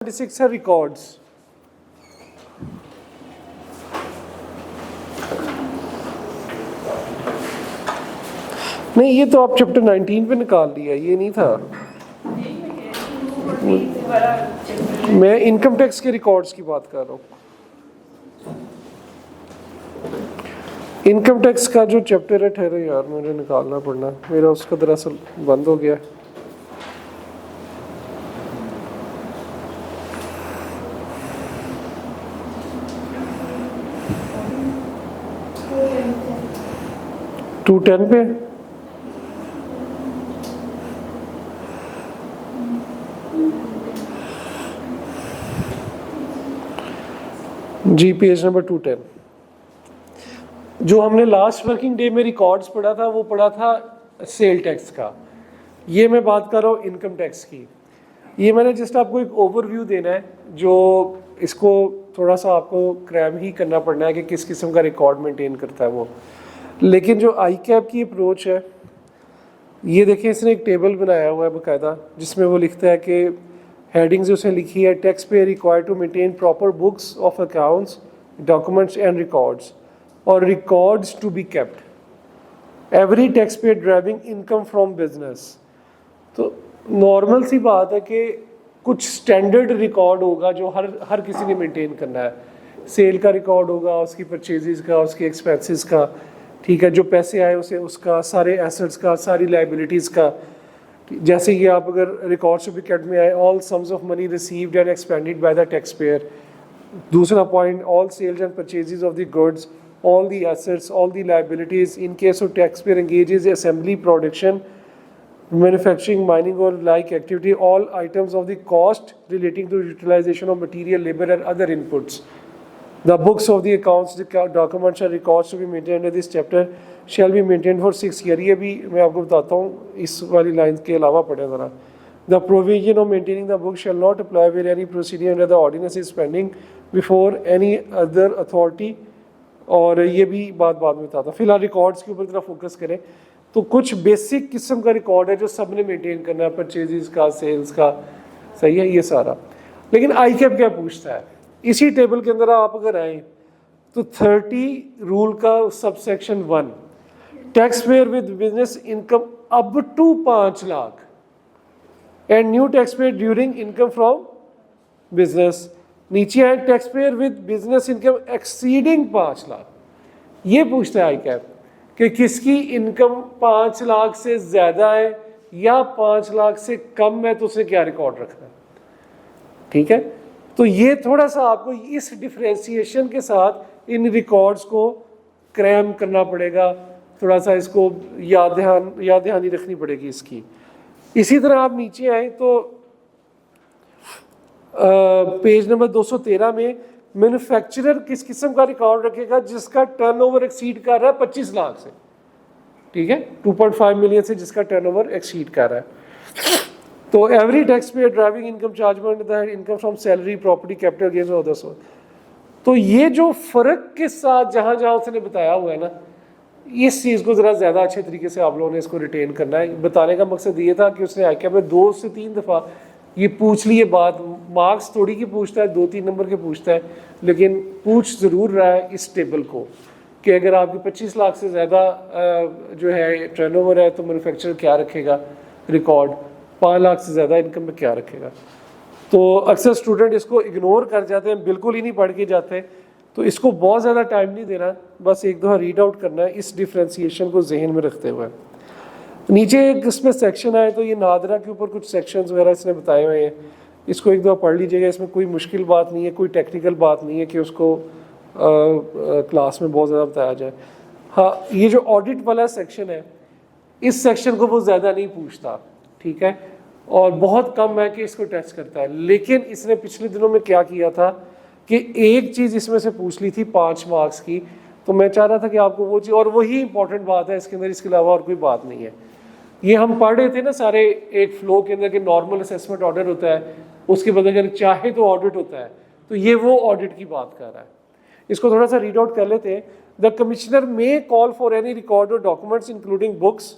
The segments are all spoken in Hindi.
26 है रिकॉर्ड्स। नहीं, ये तो आप चैप्टर 19 पे निकाल लिया, ये नहीं था। मैं इनकम टैक्स के रिकॉर्ड्स की बात कर रहा हूँ। इनकम टैक्स का जो चैप्टर है, ठहरे यार मुझे निकालना पड़ना, मेरा उसका दरअसल बंद हो गया। टू 10 पे जी, पेज नंबर 210। जो हमने लास्ट वर्किंग डे में रिकॉर्ड्स पढ़ा था वो पढ़ा था सेल टैक्स का। ये मैं बात कर रहा हूँ इनकम टैक्स की। ये मैंने जस्ट आपको एक ओवरव्यू देना है, जो इसको थोड़ा सा आपको क्रैम ही करना पड़ना है कि किस किस्म का रिकॉर्ड मेंटेन करता है वो। लेकिन जो आई कैप की अप्रोच है, ये देखिए इसने एक टेबल बनाया हुआ है बाकायदा, जिसमें वो लिखता है कि हेडिंग्स उसने लिखी है, tax payer required to maintain proper books of accounts, documents and records और records to be kept, every tax payer driving income from business. तो नॉर्मल सी बात है कि कुछ स्टैंडर्ड रिकॉर्ड होगा जो हर किसी ने मेंटेन करना है। सेल का रिकॉर्ड होगा, उसकी परचेजेस का, उसकी एक्सपेंसेस का, ठीक है, जो पैसे आए उसे उसका, सारे एसेट्स का, सारी लाइबिलिटीज़ का। जैसे कि आप अगर रिकॉर्ड्स टू बी केप्ट में आए, all sums of money received and expended by the tax payer. दूसरा point, all sales and purchases of the goods, all the assets, all the liabilities in case of taxpayer engages assembly, production, manufacturing, mining or like activity, all items of the cost relating to utilization of material, labor and other inputs. The books of the accounts, the documents and records to be maintained in this chapter shall be maintained for 6 years. ये भी मैं आपको बताता हूँ, इस वाली लाइन के अलावा पढ़े ज़रा। The provision of maintaining the book shall not apply where any proceeding under the ordinance is pending before any other authority। और ये भी बाद में बताता। फिलहाल रिकॉर्ड्स के ऊपर तरह फोकस करें तो कुछ बेसिक किस्म का रिकॉर्ड है जो सब ने मेंटेन करना है, परचेजेस का, सेल्स का, सही है ये सारा। लेकिन आई कैप क्या पूछता है, इसी टेबल के अंदर आप अगर आए तो 30 रूल का subsection 1, tax payer with business income up to 5 lakh and new tax payer during income from business. नीचे है tax payer with business income exceeding 5 lakh. ये पूछता है आई कैप कि किसकी इनकम 5 लाख से ज्यादा है या 5 लाख से कम है, तो उसने क्या रिकॉर्ड रखना है। ठीक है, तो ये थोड़ा सा आपको इस डिफरेंशिएशन के साथ इन रिकॉर्ड्स को क्रैम करना पड़ेगा, थोड़ा सा इसको याद दहानी रखनी पड़ेगी इसकी। इसी तरह आप नीचे आए तो पेज नंबर 213 में मैन्युफैक्चरर किस किस्म का रिकॉर्ड रखेगा जिसका टर्नओवर एक्सीड कर रहा है 25 लाख से, ठीक है, 2.5 मिलियन से जिसका टर्नओवर एक्सीड कर रहा है। तो every tax payer driving income chargement the income from salary, property, capital gains और अदर। तो ये जो फर्क के साथ जहां जहां उसने बताया हुआ है ना, इस चीज़ को ज़रा ज़्यादा अच्छे तरीके से आप लोगों ने इसको रिटेन करना है। बताने का मकसद ये था कि उसने आईकैप में 2 से 3 दफ़ा ये पूछ लिए बात। मार्क्स थोड़ी की पूछता है, 2-3 नंबर के पूछता है, लेकिन पूछ ज़रूर रहा है इस टेबल को कि अगर आपकी 25 लाख से ज़्यादा जो है टर्नओवर है तो मैन्युफैक्चरर क्या रखेगा रिकॉर्ड, 5 लाख से ज़्यादा इनकम में क्या रखेगा। तो अक्सर स्टूडेंट इसको इग्नोर कर जाते हैं, बिल्कुल ही नहीं पढ़ के जाते। तो इसको बहुत ज़्यादा टाइम नहीं देना, बस एक दफ़ा रीड आउट करना है इस डिफ्रेंसीशन को जहन में रखते हुए। नीचे एक इसमें सेक्शन आए तो ये नादरा के ऊपर कुछ सेक्शंस वगैरह इसने बताए हुए हैं, इसको एक दफ़ा पढ़ लीजिएगा। इसमें कोई मुश्किल बात नहीं है, कोई टेक्निकल बात नहीं है कि उसको क्लास में बहुत ज़्यादा बताया जाए। हाँ, ये जो ऑडिट वाला सेक्शन है, इस सेक्शन को वो ज़्यादा नहीं पूछता, ठीक है, और बहुत कम है कि इसको टेस्ट करता है। लेकिन इसने पिछले दिनों में क्या किया था कि एक चीज़ इसमें से पूछ ली थी 5 मार्क्स की, तो मैं चाह रहा था कि आपको वो चीज़, और वही इंपॉर्टेंट बात है इसके अंदर, इसके अलावा और कोई बात नहीं है। ये हम पढ़ रहे थे ना सारे एक फ्लो के अंदर कि नॉर्मल असेसमेंट ऑडिट होता है, उसके बाद अगर चाहे तो ऑडिट होता है, तो ये वो ऑडिट की बात कर रहा है। इसको थोड़ा सा रीड आउट कर लेते हैं। The commissioner may call for any record or documents including books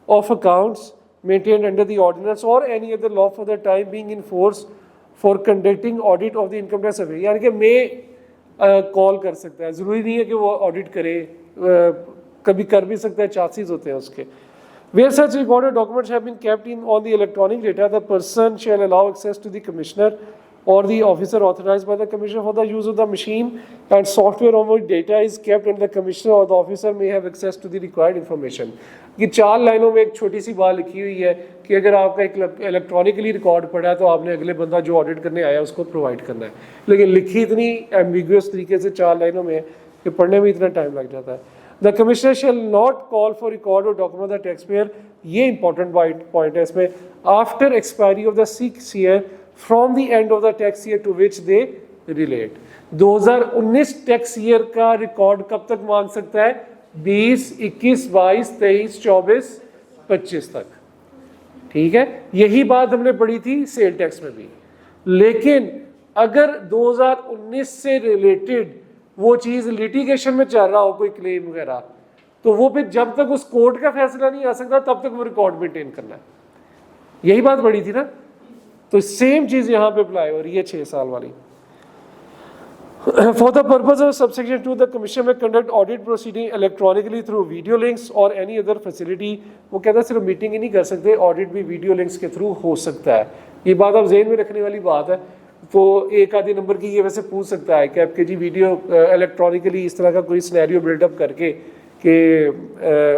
of accounts maintained under the ordinance or any other law for the time being in force for conducting audit of the income tax survey, यानी कि मैं कॉल कर सकता है, ज़रूरी नहीं है कि वो ऑडिट करे, कभी कर भी सकता है, चांसेस होते हैं उसके। Where such recorded documents have been kept in on the electronic data, the person shall allow access to the commissioner or the officer authorized by the commissioner for the use of the machine and software on which data is kept, and the commissioner or the officer may have access to the required information. कि 4 लाइनों में एक छोटी सी बात लिखी हुई है कि अगर आपका एक इलेक्ट्रॉनिकली रिकॉर्ड पड़ा है तो आपने अगले बंदा जो ऑडिट करने आया उसको प्रोवाइड करना है, लेकिन लिखी इतनी एम्बिगुअस तरीके से 4 लाइनों में कि पढ़ने में इतना टाइम लग जाता है। The commissioner shall not call for record or document the taxpayer, ये important point है इसमें, after expiry of the 6th year from the end of the tax year to which they relate। 2019 tax year का रिकॉर्ड कब तक मांग सकता है? 20, 21, 22, 23, 24, 25 तक। ठीक है, यही बात हमने पढ़ी थी सेल टैक्स में भी। लेकिन अगर 2019 से रिलेटेड वो चीज लिटिगेशन में चल रहा हो, कोई क्लेम वगैरह, तो वो फिर जब तक उस कोर्ट का फैसला नहीं आ सकता तब तक वो रिकॉर्ड मेंटेन करना है। यही बात बड़ी थी ना, तो सेम चीज यहां पे अप्लाई हो रही है 6 साल वाली। For the purpose of subsection 2 the commission may conduct audit proceeding electronically through video links or any other facility. वो कहता है सिर्फ मीटिंग ही नहीं कर सकते, ऑडिट भी वीडियो लिंक्स के थ्रू हो सकता है। ये बात आप जेहन में रखने वाली बात है। तो एक आधे नंबर की ये वैसे पूछ सकता है कि आपके जी वीडियो इलेक्ट्रॉनिकली इस तरह का कोई सिनेरियो बिल्डअप करके कि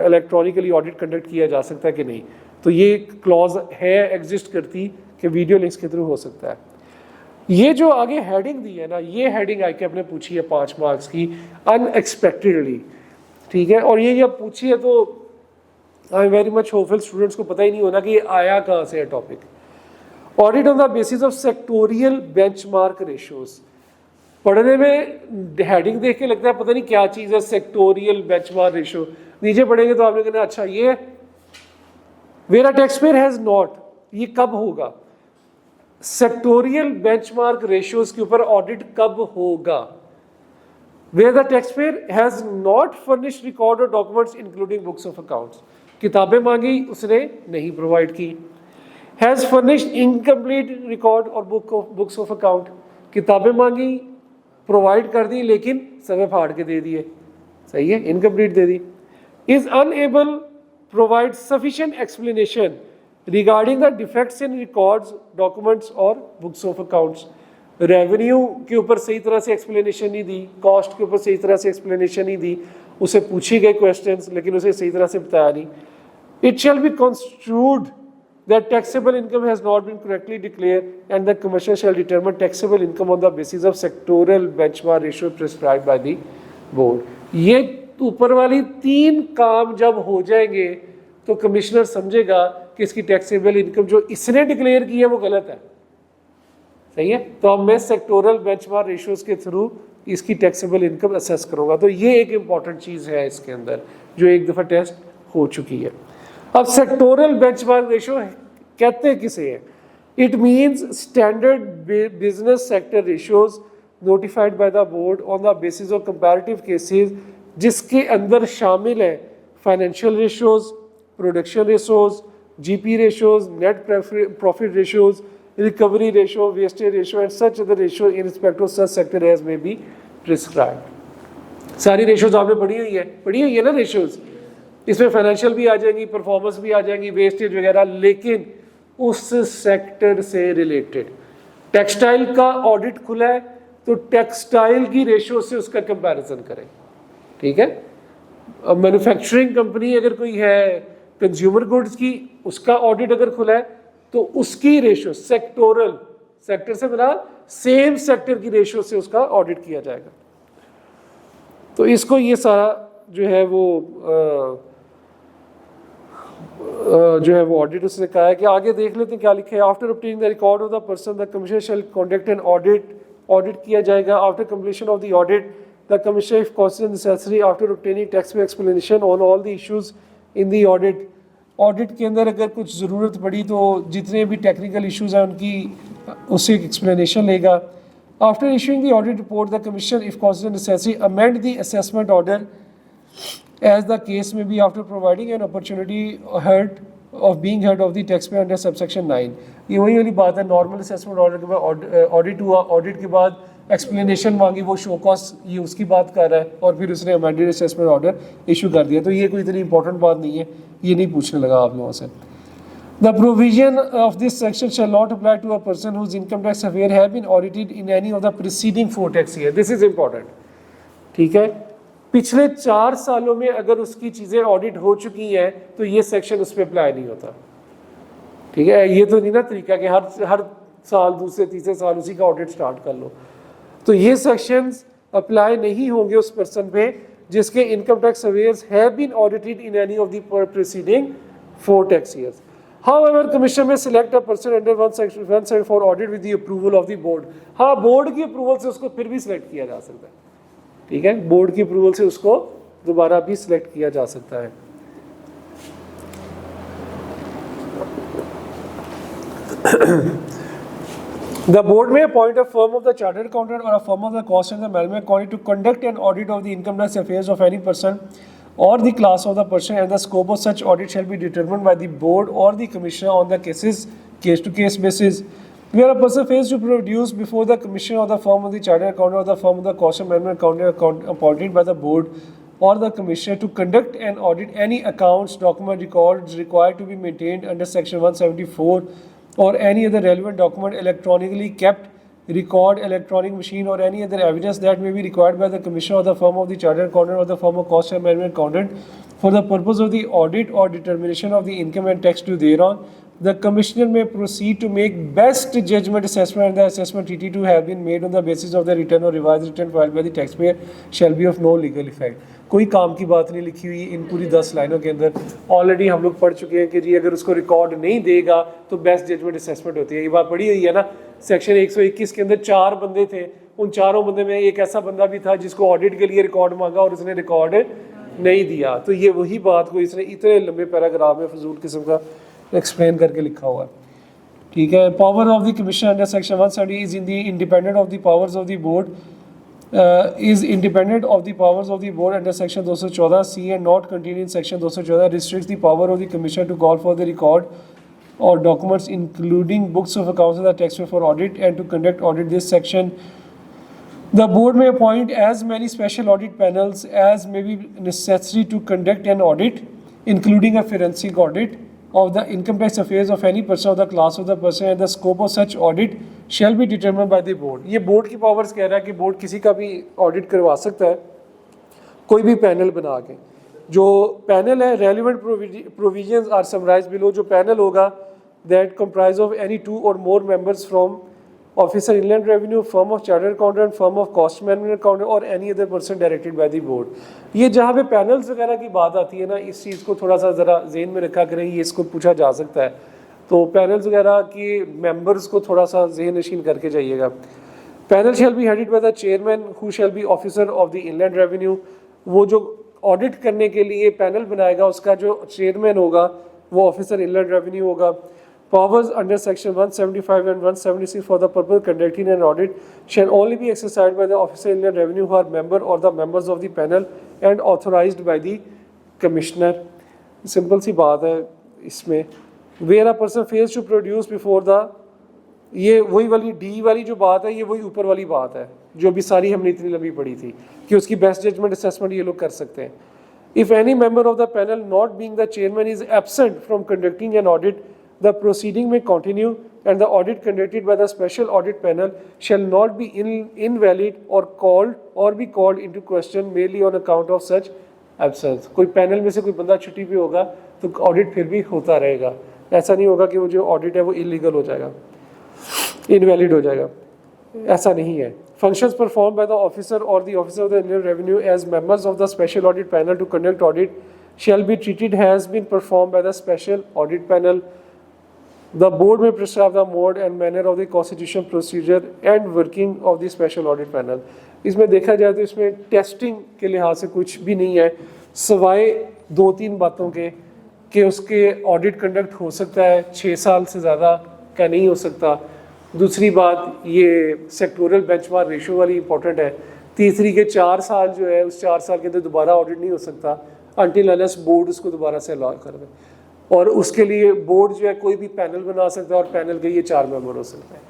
इलेक्ट्रॉनिकली ऑडिट कंडक्ट किया जा सकता है कि नहीं, तो ये क्लॉज है एग्जिस्ट करती कि वीडियो लिंक्स के थ्रू हो सकता है। ये जो आगे हेडिंग दी है ना, ये हेडिंग आई के अपने पूछी है 5 मार्क्स की, अनएक्सपेक्टेडली। ठीक है, और ये जब पूछी है तो I am very much hopeful students को पता ही नहीं होना कि ये आया कहाँ से है topic. Audit on the basis of sectoral benchmark ratios, पढ़ने में हेडिंग देख के लगता है पता नहीं क्या चीज है सेक्टोरियल बेंचमार्क रेशियो, नीचे पढ़ेंगे तो आपने कहना अच्छा ये है। Where a taxpayer has not, ये कब होगा? सेक्टोरियल बेंचमार्क रेशियोज के ऊपर ऑडिट कब होगा? Where the taxpayer has not furnished record or documents including books of accounts, किताबें मांगी उसने नहीं प्रोवाइड की। Has furnished incomplete record or books of account, किताबें मांगी प्रोवाइड कर दी लेकिन समय फाड़ के दे दिए, सही है, incomplete they the. Is unable provide sufficient explanation regarding the defects in records, documents और बुक्स ऑफ अकाउंट्स, रेवेन्यू के ऊपर सही तरह से एक्सप्लेनेशन नहीं दी, कॉस्ट के ऊपर सही तरह से एक्सप्लेनेशन नहीं दी, उसे पूछी गए क्वेश्चंस लेकिन उसे सही तरह से बताया नहीं। It shall be construed that taxable income has not been correctly declared and the commissioner shall determine taxable income on the basis of sectoral benchmark ratio prescribed by the board। ये ऊपर वाली 3 काम जब हो जाएंगे तो कमिश्नर समझेगा कि इसकी टैक्सेबल इनकम जो इसने डिक्लेयर की है वो गलत है, सही है, तो अब मैं सेक्टोरल बेंचमार्क रेशियोज के थ्रू इसकी टैक्सेबल इनकम असेस करूंगा। तो ये एक इंपॉर्टेंट चीज है इसके अंदर जो एक दफा टेस्ट हो चुकी है। अब सेक्टोरल बेंचमार्क रेशियो कहते किसे हैं? It means standard business sector ratios notified by the board on the basis of comparative cases, जिसके अंदर शामिल है financial ratios, production ratios, GP ratios, net profit ratios, recovery ratio, wastage ratio and such other ratio in respect of such sector as may be prescribed. सारी रेशियोज आपने पढ़ी हुई है ना रेशियोज, इसमें फाइनेंशियल भी आ जाएंगी, परफॉर्मेंस भी आ जाएंगी, वेस्टेज वगैरह, लेकिन उस सेक्टर से रिलेटेड। टेक्सटाइल का ऑडिट खुला है तो टेक्सटाइल की रेशियो से उसका कंपैरिजन करें, ठीक है। मैन्युफैक्चरिंग कंपनी अगर कोई है, कंज्यूमर गुड्स की, उसका ऑडिट अगर खुला है तो उसकी रेशियो सेक्टोरल, सेक्टर से मिला सेम सेक्टर की रेशियो से उसका ऑडिट किया जाएगा। तो इसको ये सारा जो है वो ऑडिट उसने कहा है कि आगे देख लेते हैं क्या लिखे है। After obtaining the record of the person the commissioner shall conduct an audit किया जाएगा। After completion of the audit the commissioner if considered necessary after obtaining text explanation on all the issues in the audit के अंदर अगर कुछ ज़रूरत पड़ी तो जितने भी टेक्निकल इश्यूज हैं उनकी उससे एक्सप्लेनेशन लेगा। After issuing the audit report the commissioner if considered necessary amend the assessment order as the case may be after providing an opportunity heard of being head of the tax pair under subsection 9। ये वही वाली बात है, नॉर्मल असेसमेंट ऑर्डर के बाद ऑडिट हुआ, ऑडिट के बाद एक्सप्लेनेशन मांगी, वो शो कॉस्ट ये उसकी बात कर रहा है, और फिर उसने अमेंडेड असेसमेंट ऑर्डर इशू कर दिया। तो ये कोई इतनी इंपॉर्टेंट बात नहीं है, ये नहीं पूछने लगा आप लोगों से। The provision of this section shall not apply to a person whose income tax affair have been audited in any of the preceding 4 tax years. This is important. ठीक है, पिछले 4 सालों में अगर उसकी चीज़ें ऑडिट हो चुकी हैं तो ये सेक्शन उस पर अप्लाई नहीं होता। ठीक है, ये तो नहीं ना तरीका कि हर साल दूसरे तीसरे साल उसी का ऑडिट स्टार्ट कर लो। तो ये सेक्शंस अप्लाई नहीं होंगे उस पर्सन पे जिसके income tax affairs have been audited in any of the preceding 4 tax years. However, Commission may select a person under one section for audit with the approval of the board. हाँ, बोर्ड की अप्रूवल से उसको फिर भी सिलेक्ट किया जा सकता है। ठीक है, बोर्ड की अप्रूवल से उसको दोबारा भी सिलेक्ट किया जा सकता है। The board may appoint a firm of the chartered accountant or a firm of the cost and the management accountant to conduct an audit of the income tax affairs of any person or the class of the person, and the scope of such audit shall be determined by the board or the commissioner on the case-to-case basis. Where a person fails to produce before the commissioner or the firm of the chartered accountant or the firm of the cost and management accountant appointed by the board or the commissioner to conduct and audit any accounts, document, records required to be maintained under section 174 or any other relevant document electronically kept, record, electronic machine or any other evidence that may be required by the commissioner or the firm of the chartered accountant or the firm of cost and management accountant for the purpose of the audit or determination of the income and tax due thereon, the commissioner may proceed to make best judgment assessment, and the assessment treaty to have been made on the basis of the return or revised return filed by the taxpayer shall be of no legal effect. कोई काम की बात नहीं लिखी हुई इन पूरी 10 लाइनों के अंदर। ऑलरेडी हम लोग पढ़ चुके हैं कि जी अगर उसको रिकॉर्ड नहीं देगा तो बेस्ट जजमेंट असेसमेंट होती है। ये बात पढ़ी हुई है ना, सेक्शन 121 के अंदर 4 बंदे थे, उन चारों बंदे में एक ऐसा बंदा भी था जिसको ऑडिट के लिए रिकॉर्ड मांगा और उसने रिकॉर्ड नहीं दिया। तो ये वही बात को इसने इतने लंबे पैराग्राफ में फजूल किस्म का एक्सप्लेन करके लिखा हुआ है। ठीक है, power of the commission under section 170 is in the independent of the powers of the board is independent of the powers of the board under section 214C and not contained in section 214 restricts the power of the commissioner to call for the record or documents including books of accounts of the taxpayer for audit and to conduct audit. This section, the board may appoint as many special audit panels as may be necessary to conduct an audit, including a forensic audit of the income tax affairs of any person of the class of the person, and the scope of such audit shall be determined by the board. ये बोर्ड की पावर्स कह रहा है कि बोर्ड किसी का भी ऑडिट करवा सकता है, कोई भी पैनल बना के। जो पैनल है, relevant provisions are summarised below. जो पैनल होगा that comprise of any 2 or more members from officer inland revenue, firm of chartered accountant, firm of cost management accountant or any other person directed by the board. ये जहाँ पे पैनल्स वगैरह की बात आती है ना, इस चीज़ को थोड़ा सा ज़रा जेहन में रखा करें, ये इसको पूछा जा सकता है। तो पैनल्स वगैरह की मेंबर्स को थोड़ा सा जेहन नशीन करके जाइएगा। Panel shall be headed by the chairman who shall be officer of the inland revenue. वो जो ऑडिट करने के लिए पैनल बनाएगा उसका जो चेयरमैन होगा वो ऑफिसर इनलैंड रेवेन्यू होगा। Powers under section 175 and 176 for the purpose of conducting an audit shall only be exercised by the officer in the revenue who are member or the members of the panel and authorized by the commissioner. Simple सी बात है इसमें। Where a person fails to produce before the, ये वही वाली डी वाली जो बात है, ये वही ऊपर वाली बात है जो भी सारी हमने इतनी लंबी पढ़ी थी कि उसकी बेस्ट जजमेंट असेसमेंट ये लोग कर सकते हैं। If any member of the panel not being the chairman is absent from conducting an audit, the proceeding may continue and the audit conducted by the special audit panel shall not be invalid or be called into question merely on account of such absence. कोई पैनल में से कोई बंदा छुट्टी पे होगा तो ऑडिट फिर भी होता रहेगा। ऐसा नहीं होगा कि वो जो ऑडिट है वो इलीगल हो जाएगा, इनवैलिड हो जाएगा, ऐसा नहीं है। Functions performed by the officer or the officer of the Inland Revenue as members of the special audit panel to conduct audit shall be treated has been performed by the special audit panel. The board may prescribe the mode and manner of the constitution procedure and working of the special audit panel. इसमें देखा जाए तो इसमें टेस्टिंग के लिहाज से कुछ भी नहीं है सिवाय 2-3 बातों के कि उसके ऑडिट कंडक्ट हो सकता है, 6 साल से ज़्यादा का नहीं हो सकता। दूसरी बात ये सेक्टोरल बेंचमार्क रेशो वाली इंपॉर्टेंट है। तीसरी के 4 साल जो है उस 4 साल के अंदर दोबारा ऑडिट नहीं हो सकता अनटिल अनलेस बोर्ड उसको दोबारा से अलाउ कर दे। और उसके लिए बोर्ड जो है कोई भी पैनल बना सकता है और पैनल के ये 4 मेंबर हो सकते हैं।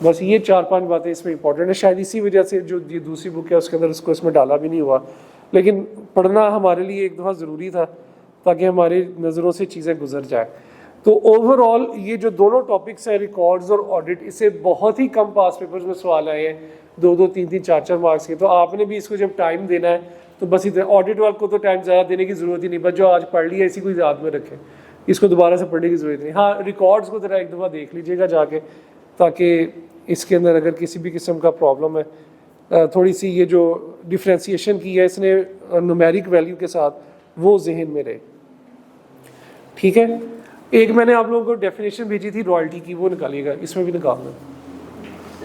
बस ये 4-5 बातें इसमें इंपॉर्टेंट है। शायद इसी वजह से जो ये दूसरी बुक है उसके अंदर उसको इसमें डाला भी नहीं हुआ, लेकिन पढ़ना हमारे लिए एक दफ़ा ज़रूरी था ताकि हमारी नज़रों से चीज़ें गुजर जाए। तो ओवरऑल ये जो दोनों टॉपिक्स हैं, रिकॉर्ड्स और ऑडिट, इससे बहुत ही कम पास पेपर्स में सवाल आए हैं, 2-2, 3-3, 4-4 मार्क्स के। तो आपने भी इसको जब टाइम देना है तो बस इतना, ऑडिट वर्क को तो टाइम ज़्यादा देने की ज़रूरत ही नहीं, बस जो आज पढ़ लिया इसी को याद में रखें, इसको दोबारा से पढ़ने की ज़रूरत नहीं। हाँ, रिकॉर्ड्स को ज़रा एक दफ़ा देख लीजिएगा जाके, ताकि इसके अंदर अगर किसी भी किस्म का प्रॉब्लम है, थोड़ी सी ये जो डिफ्रेंसीशन की है इसने न्यूमेरिक वैल्यू के साथ, वो जहन में रहे। ठीक है, एक मैंने आप लोगों को डेफिनेशन भेजी थी रॉयल्टी की, वो निकालिएगा, इसमें भी निकालना।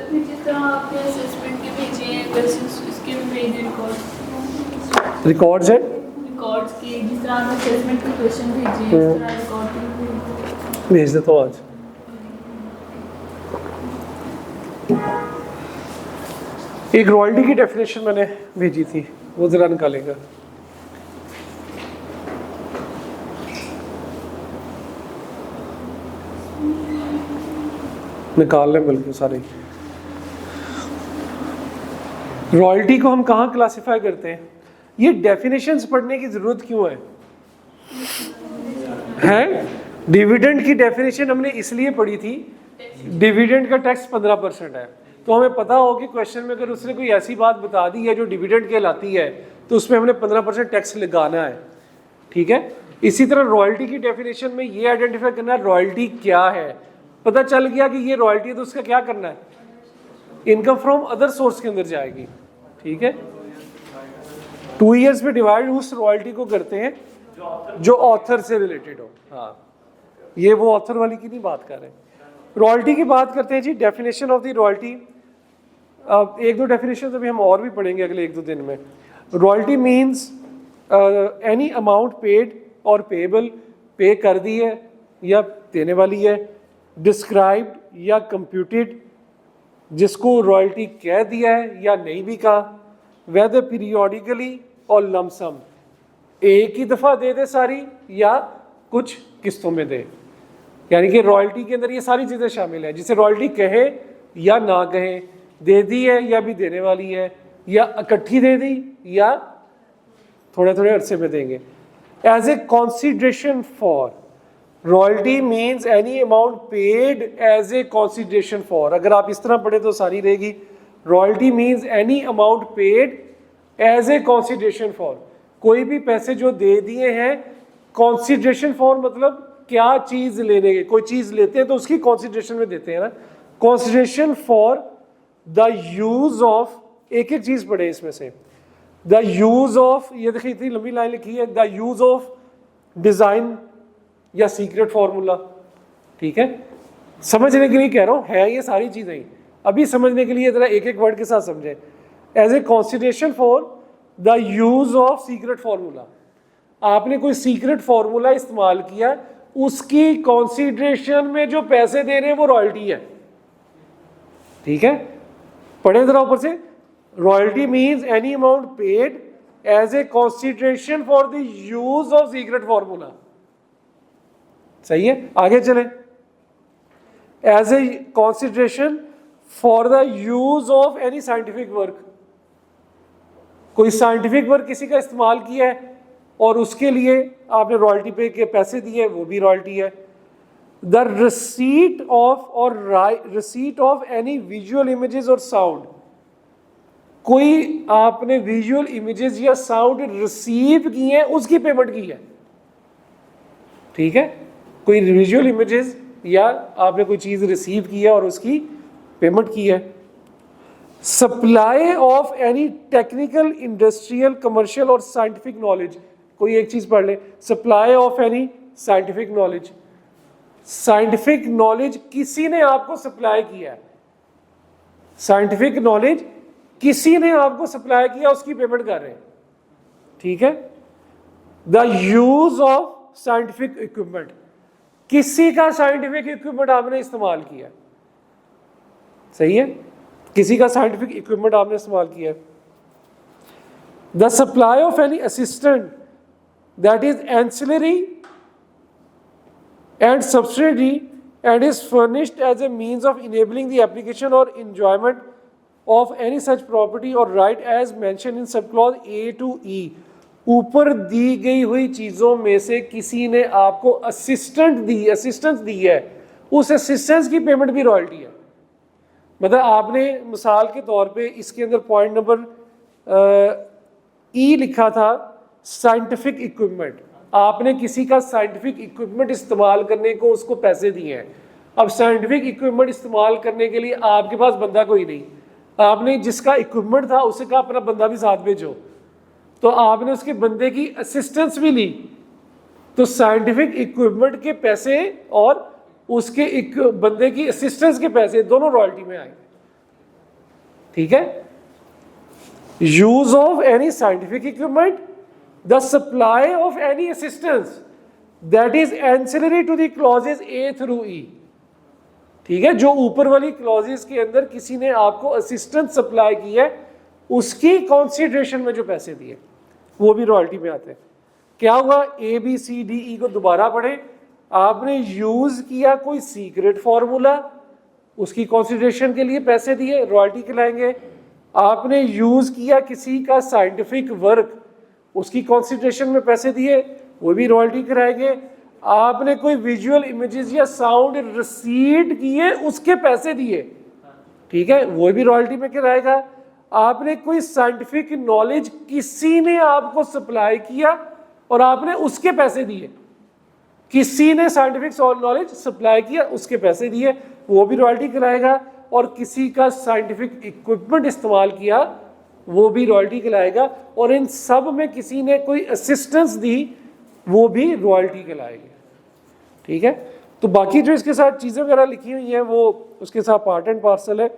जिस तरह आपने असेसमेंट के भेजे हैं क्वेश्चंस, इसके भी भेजे रिकॉर्ड्स है, रिकॉर्ड्स के जिस तरह आपने असेसमेंट के क्वेश्चन भेजे हैं इस तरह रिकॉर्ड के भी भेज देता हूँ आज। एक रॉयल्टी की डेफिनेशन मैंने भेजी थी, वो जरा निकालेगा। निकाल लें बिल्कुल सारे। रॉयल्टी को हम कहाँ क्लासिफाई करते हैं? ये डेफिनेशंस पढ़ने की जरूरत क्यों है? डिविडेंड की डेफिनेशन हमने इसलिए पढ़ी थी, डिविडेंड का टैक्स 15% है, तो हमें पता हो कि क्वेश्चन में अगर उसने कोई ऐसी बात बता दी है जो डिविडेंड कहलाती है तो उसमें हमने 15% टैक्स लगाना है। ठीक है, इसी तरह रॉयल्टी की डेफिनेशन में ये आइडेंटिफाई करना है रॉयल्टी क्या है। पता चल गया कि ये रॉयल्टी है तो उसका क्या करना है? इनकम फ्रॉम अदर सोर्स के अंदर जाएगी। ठीक है, 2 ईयर्स में डिवाइड उस रॉयल्टी को करते हैं जो ऑथर से रिलेटेड हो। हाँ, ये वो ऑथर वाली की नहीं बात कर रहे हैं, रॉयल्टी की बात करते हैं जी। डेफिनेशन ऑफ द रॉयल्टी, अब 1-2 डेफिनेशन अभी हम और भी पढ़ेंगे अगले 1-2 दिन में। Royalty means any amount paid और पेएबल, पे कर दी है या देने वाली है, डिस्क्राइब्ड या कंप्यूटेड, जिसको रॉयल्टी कह दिया है या नहीं भी कहा, वेदर पीरियोडिकली और लमसम, एक ही दफ़ा दे दे सारी या कुछ किस्तों में दे। यानी कि रॉयल्टी के अंदर ये सारी चीज़ें शामिल हैं, जिसे रॉयल्टी कहे या ना कहे, दे दी है या भी देने वाली है, या इकट्ठी दे दी या थोड़े थोड़े अरसे में देंगे। As a consideration for, royalty means any amount paid as a consideration for. अगर आप इस तरह पढ़े तो सारी रहेगी, royalty means any amount paid as a consideration for, कोई भी पैसे जो दे दिए हैं कंसिडरेशन फॉर, मतलब क्या चीज लेने के, कोई चीज लेते हैं तो उसकी कंसिडरेशन में देते हैं ना, consideration for the use of, एक एक चीज पढ़े इसमें से, द यूज ऑफ, ये देखिए इतनी लंबी लाइन लिखी है, द यूज ऑफ डिजाइन या सीक्रेट फॉर्मूला। ठीक है, समझने के लिए कह रहा हूं, है ये सारी चीजें ही, अभी समझने के लिए जरा एक एक वर्ड के साथ समझें। As a consideration for the use of secret formula, आपने कोई सीक्रेट फॉर्मूला इस्तेमाल किया, उसकी कंसिडरेशन में जो पैसे दे रहे हैं वो रॉयल्टी है। ठीक है, पढ़े जरा ऊपर से, royalty means any amount paid as a consideration for the use of secret formula. सही है, आगे चले। As a consideration for the use of any scientific work, कोई साइंटिफिक वर्क किसी का इस्तेमाल किया है और उसके लिए आपने रॉयल्टी पे के पैसे दिए, वो भी रॉयल्टी है। द रिसीट ऑफ और receipt of any visual images और साउंड, कोई आपने विजुअल इमेजेस या साउंड रिसीव किए हैं, उसकी पेमेंट की है। ठीक है, कोई विजुअल इमेजेस या आपने कोई चीज रिसीव की है और उसकी पेमेंट की है। Supply of any technical, industrial, commercial और साइंटिफिक नॉलेज, कोई एक चीज पढ़ ले, supply of any scientific knowledge, scientific knowledge किसी ने आपको सप्लाई किया है, साइंटिफिक नॉलेज किसी ने आपको सप्लाई किया, उसकी पेमेंट कर रहे हैं। ठीक है, the use of scientific equipment, किसी का साइंटिफिक इक्विपमेंट आपने इस्तेमाल किया। सही है, किसी का साइंटिफिक इक्विपमेंट आपने इस्तेमाल किया। The supply of any assistant that is ancillary and subsidiary and is furnished as a means of enabling the application or enjoyment of any such property or right as mentioned in subclause A to E। ऊपर दी गई हुई चीज़ों में से किसी ने आपको असिस्टेंस दी है, उस असिस्टेंस की पेमेंट भी रॉयल्टी है। मतलब आपने मिसाल के तौर पे इसके अंदर पॉइंट नंबर ई लिखा था साइंटिफिक इक्विपमेंट, आपने किसी का साइंटिफिक इक्विपमेंट इस्तेमाल करने को उसको पैसे दिए हैं। अब साइंटिफिक इक्विपमेंट इस्तेमाल करने के लिए आपके पास बंदा कोई नहीं, आपने जिसका इक्विपमेंट था उसे कहा अपना बंदा भी साथ भेजो, तो आपने उसके बंदे की असिस्टेंस भी ली, तो साइंटिफिक इक्विपमेंट के पैसे और उसके एक बंदे की असिस्टेंस के पैसे दोनों रॉयल्टी में आएंगे। ठीक है। Use of any scientific equipment, the supply of any assistance that is ancillary to the clauses A through E. ठीक है, जो ऊपर वाली क्लॉजेस के अंदर किसी ने आपको असिस्टेंस सप्लाई की है, उसकी कंसीडरेशन में जो पैसे दिए वो भी रॉयल्टी में आते हैं। क्या हुआ, A B C D E को दोबारा पढ़े, आपने यूज किया कोई सीक्रेट फॉर्मूला, उसकी कंसीडरेशन के लिए पैसे दिए, रॉयल्टी कहलाएंगे। आपने यूज किया किसी का साइंटिफिक वर्क, उसकी कंसीडरेशन में पैसे दिए, वो भी रॉयल्टी कराएंगे। आपने कोई विजुअल इमेजेस या साउंड रिसीव किए, उसके पैसे दिए, ठीक है, वो भी रॉयल्टी में कराएगा। आपने कोई साइंटिफिक नॉलेज किसी ने आपको सप्लाई किया और आपने उसके पैसे दिए, किसी ने साइंटिफिक नॉलेज सप्लाई किया उसके पैसे दिए, वो भी रॉयल्टी कराएगा। और किसी का साइंटिफिक इक्विपमेंट इस्तेमाल किया, वो भी रॉयल्टी कहलाएगा। और इन सब में किसी ने कोई असिस्टेंस दी, वो भी रॉयल्टी कहलाएगी। ठीक है, तो बाकी जो इसके साथ चीज़ें वगैरह लिखी हुई हैं वो उसके साथ पार्ट एंड पार्सल है।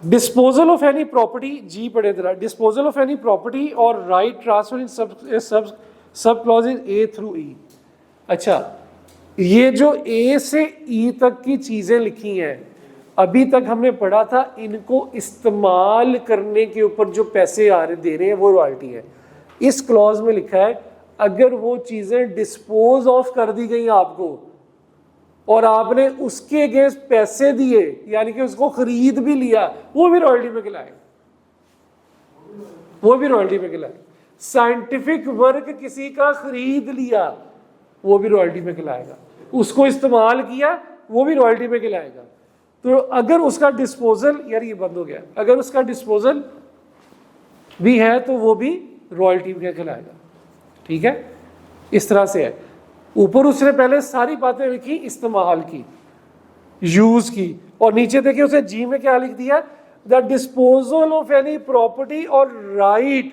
डिस्पोजल ऑफ एनी प्रॉपर्टी, जी पढ़े जरा, डिस्पोजल ऑफ एनी प्रॉपर्टी और राइट ट्रांसफर इन सब क्लॉजेज ए थ्रू ई। अच्छा, ये जो ए से ई तक की चीज़ें लिखी हैं, अभी तक हमने पढ़ा था इनको इस्तेमाल करने के ऊपर जो पैसे आ रहे दे रहे हैं वो रॉयल्टी है। इस क्लॉज में लिखा है अगर वो चीज़ें डिस्पोज ऑफ कर दी गई आपको और आपने उसके अगेंस्ट पैसे दिए, यानी कि उसको खरीद भी लिया, वो भी रॉयल्टी में कहलाएगा, वो भी रॉयल्टी में कहलाएगा। साइंटिफिक वर्क किसी का खरीद लिया, वो भी रॉयल्टी में कहलाएगा। उसको इस्तेमाल किया, वो भी रॉयल्टी में कहलाएगा। तो अगर उसका डिस्पोजल, यार ये बंद हो गया, अगर उसका डिस्पोजल भी है तो वो भी रॉयल्टी में कहलाएगा। ठीक है, इस तरह से है। ऊपर उसने पहले सारी बातें लिखी, इस्तेमाल की, यूज की, और नीचे देखिए उसे जी में क्या लिख दिया, the disposal of any property और राइट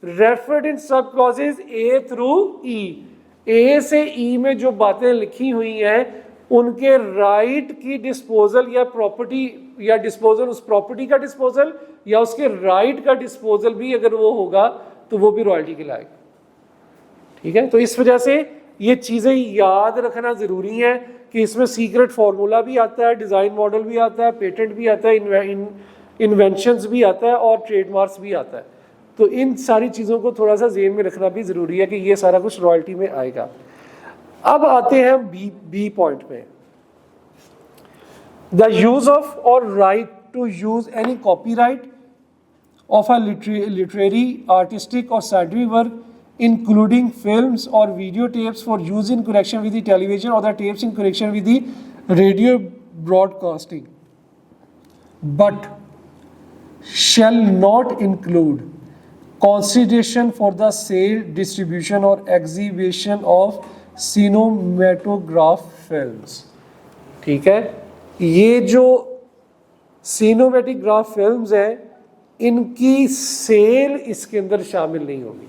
रेफर्ड इन सब क्लॉजेज ए थ्रू ई। ए से ई में जो बातें लिखी हुई हैं उनके राइट की डिस्पोजल या प्रॉपर्टी या डिस्पोजल, उस प्रॉपर्टी का डिस्पोजल या उसके राइट का डिस्पोजल भी अगर वो होगा तो वो भी रॉयल्टी कहलाएगा। ठीक है, तो इस वजह से ये चीज़ें याद रखना ज़रूरी है कि इसमें सीक्रेट फार्मूला भी आता है, डिज़ाइन मॉडल भी आता है, पेटेंट भी आता है, इन्वेंशंस भी आता है और ट्रेडमार्क्स भी आता है। तो इन सारी चीज़ों को थोड़ा सा ज़हन में रखना भी ज़रूरी है कि ये सारा कुछ रॉयल्टी में आएगा। अब आते हैं बी पॉइंट में, the use of or right to use any copyright of a literary, artistic or scientific work including films or videotapes for use in connection with the television or the tapes in connection with the radio broadcasting, but shall not include consideration for the sale, distribution or exhibition of cinematograph films। ठीक है, ये जो सिनेमेटोग्राफ फिल्म्स हैं इनकी सेल इसके अंदर शामिल नहीं होगी।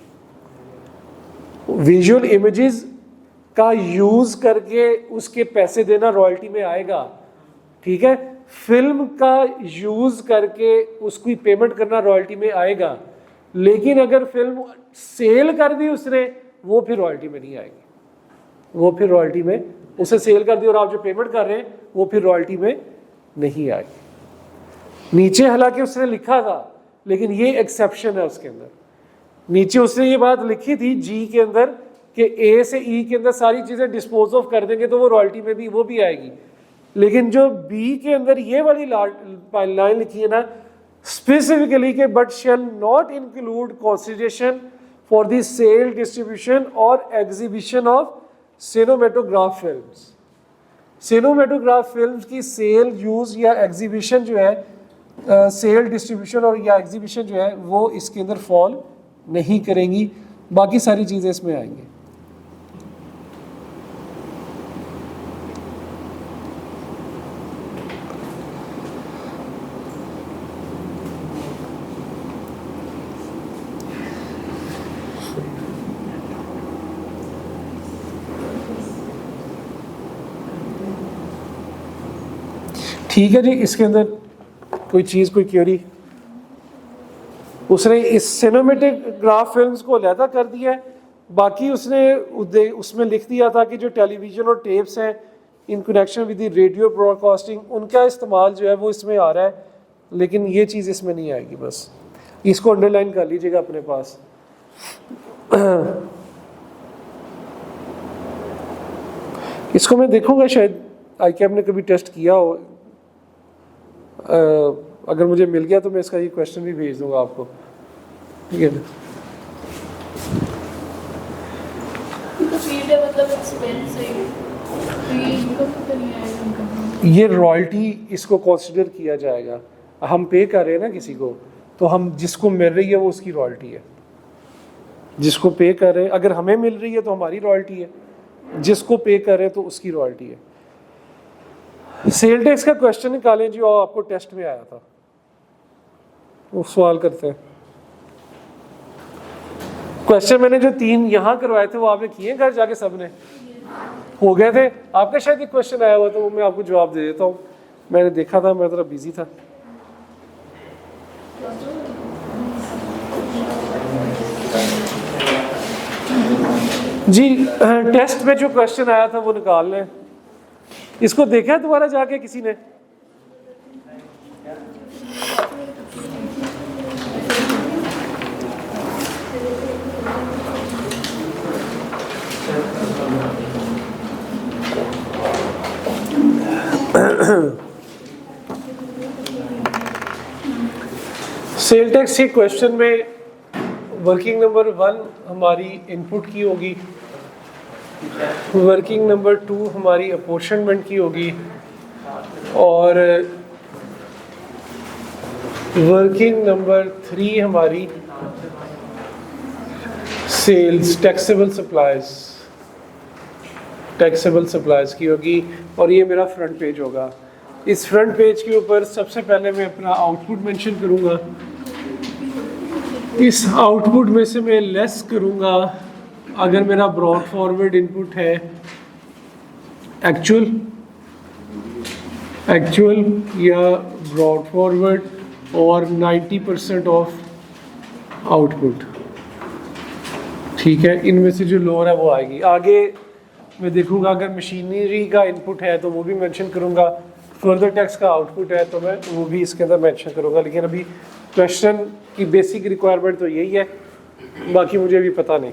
विजुअल इमेजेस का यूज करके उसके पैसे देना रॉयल्टी में आएगा। ठीक है, फिल्म का यूज करके उसकी पेमेंट करना रॉयल्टी में आएगा, लेकिन अगर फिल्म सेल कर दी उसने, वो फिर रॉयल्टी में नहीं आएगी। वो फिर रॉयल्टी में, उसे सेल कर दी और आप जो पेमेंट कर रहे हैं वो फिर रॉयल्टी में नहीं आएगी। नीचे हालांकि उसने लिखा था, लेकिन ये एक्सेप्शन है उसके अंदर। नीचे उसने ये बात लिखी थी जी के अंदर कि ए से ई के अंदर सारी चीज़ें डिस्पोज ऑफ कर देंगे तो वो रॉयल्टी में भी वो भी आएगी। लेकिन जो बी के अंदर ये वाली लाइन लिखी है ना स्पेसिफिकली कि but shall not include consideration for the sale distribution or exhibition of cinematograph films. Cinematograph films की सेल यूज़ या एग्जीबिशन जो है सेल डिस्ट्रीब्यूशन और या एग्जीबिशन जो है वो इसके अंदर फॉल नहीं करेंगी, बाकी सारी चीज़ें इसमें आएंगी। ठीक है जी, इसके अंदर कोई चीज़ कोई क्वेरी, उसने इस सिनेमेटोग्राफ फिल्म्स को अलहदा कर दिया है, बाकी उसने उसमें लिख दिया था कि जो टेलीविज़न और टेप्स हैं in connection with the radio broadcasting उनका इस्तेमाल जो है वो इसमें आ रहा है, लेकिन ये चीज़ इसमें नहीं आएगी। बस इसको अंडरलाइन कर लीजिएगा अपने पास। इसको मैं देखूंगा, शायद ICAP ने कभी टेस्ट किया हो, अगर मुझे मिल गया तो मैं इसका ये क्वेश्चन भी भेज दूंगा आपको, ठीक है ना। ये रॉयल्टी इसको कंसिडर किया जाएगा, हम पे कर रहे हैं ना किसी को, तो हम जिसको मिल रही है वो उसकी रॉयल्टी है। जिसको पे कर रहे हैं, अगर हमें मिल रही है तो हमारी रॉयल्टी है, जिसको पे कर रहे हैं तो उसकी रॉयल्टी है। सेल टैक्स का क्वेश्चन निकालें जो आपको टेस्ट में आया था, वो सवाल करते हैं। क्वेश्चन मैंने जो 3 यहाँ करवाए थे वो आपने किए घर जाके, सबने हो गए थे। आपका शायद एक क्वेश्चन आया हुआ तो वो मैं आपको जवाब दे देता हूँ, मैंने देखा था, मैं थोड़ा बिजी था। जी टेस्ट में जो क्वेश्चन आया था वो निकाल लें। इसको देखा है दोबारा जाके किसी ने? सेल टैक्स के क्वेश्चन में वर्किंग नंबर 1 हमारी इनपुट की होगी, वर्किंग नंबर 2 हमारी अपॉर्शनमेंट की होगी, और वर्किंग नंबर 3 हमारी सेल्स टैक्सेबल सप्लाईज की होगी, और ये मेरा फ्रंट पेज होगा। इस फ्रंट पेज के ऊपर सबसे पहले मैं अपना आउटपुट मेंशन करूँगा। इस आउटपुट में से मैं लेस करूँगा अगर मेरा ब्रॉड फॉरवर्ड इनपुट है एक्चुअल या ब्रॉड फॉरवर्ड, और 90% ऑफ आउटपुट, ठीक है। इनमें से जो लोअर है वो आएगी। आगे मैं देखूँगा अगर मशीनरी का इनपुट है तो वो भी मेंशन करूँगा, फर्दर टैक्स का आउटपुट है तो मैं वो भी इसके अंदर मेंशन करूँगा। लेकिन अभी क्वेश्चन की बेसिक रिक्वायरमेंट तो यही है, बाकी मुझे अभी पता नहीं।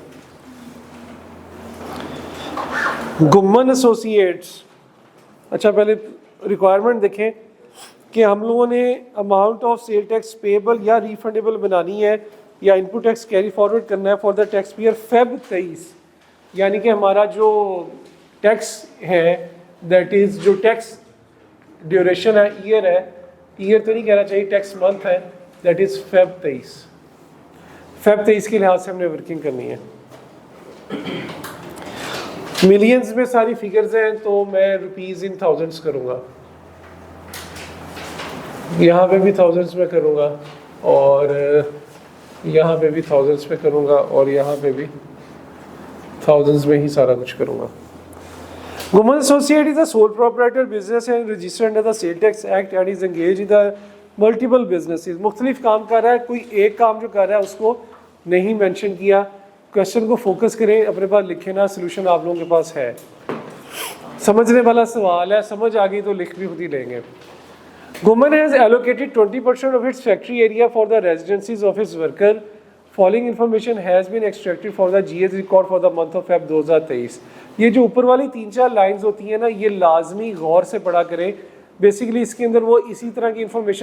गुम्मन एसोसिएट्स, अच्छा पहले रिक्वायरमेंट देखें कि हम लोगों ने amount of sale tax payable या रिफंडेबल बनानी है या इनपुट टैक्स कैरी फॉरवर्ड करना है for the tax year Feb 23, यानी कि हमारा जो टैक्स है दैट इज़ जो टैक्स ड्यूरेशन है ईयर है, ईयर तो नहीं कहना चाहिए, टैक्स मंथ है, दैट इज़ फेब 23। फेब 23 के लिहाज से हमने वर्किंग करनी है। मिलियंस में सारी फिगर्स हैं तो मैं रुपीज़ इन थाउजेंड्स करूँगा, यहाँ पे भी थाउजेंड्स में करूँगा, और यहाँ पे भी थाउजेंड्स में करूँगा, और यहाँ पे भी थाउजेंड्स में ही सारा कुछ करूँगा। Women Associate is a sole proprietor business and registered under the Sale Tax Act and is engaged in the multiple businesses। मुख्तलिफ काम कर रहा है, कोई एक काम जो कर रहा है उसको नहीं मेंशन किया। क्वेश्चन को फोकस करें, अपने पास लिखे ना, सोल्यूशन आप लोगों के पास है। समझने वाला सवाल है, समझ आ गई तो लिख भी खुद ही लेंगे। Women has allocated 20% of its factory area for the residencies of its worker following information has been extracted for the GS record for the month of Feb 2023। ये जो ऊपर वाली 3-4 लाइंस होती हैं ना, ये लाजमी गौर से पढ़ा करें। बेसिकली इसके अंदर वो इसी तरह की इन्फॉर्मेशन